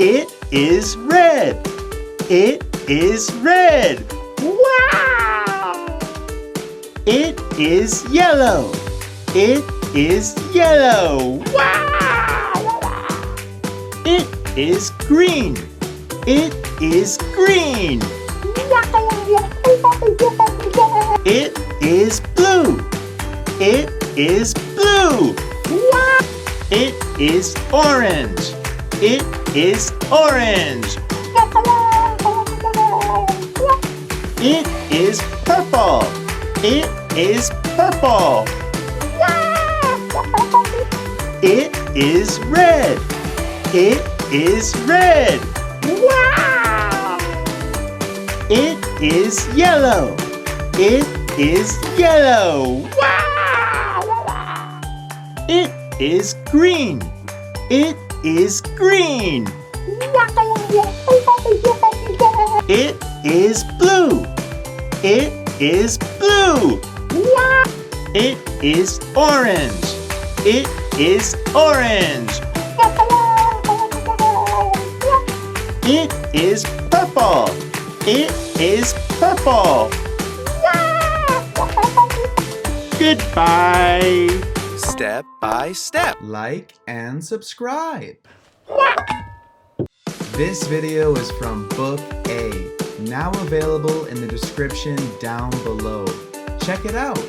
It is red. It is red. Wow! It is yellow. It is yellow. Wow! It is green. It is green. It is blue. It is blue. It is orange. It is orange. It is purple. It is purple. It is red. It is red. It is yellow. It is yellow. It is green. It is green. It is blue. It is blue. It is orange. It is orange. It is purple. It is purple. Goodbye. Step by step. Like and subscribe. This video is from Book A, now available in the description down below. Check it out.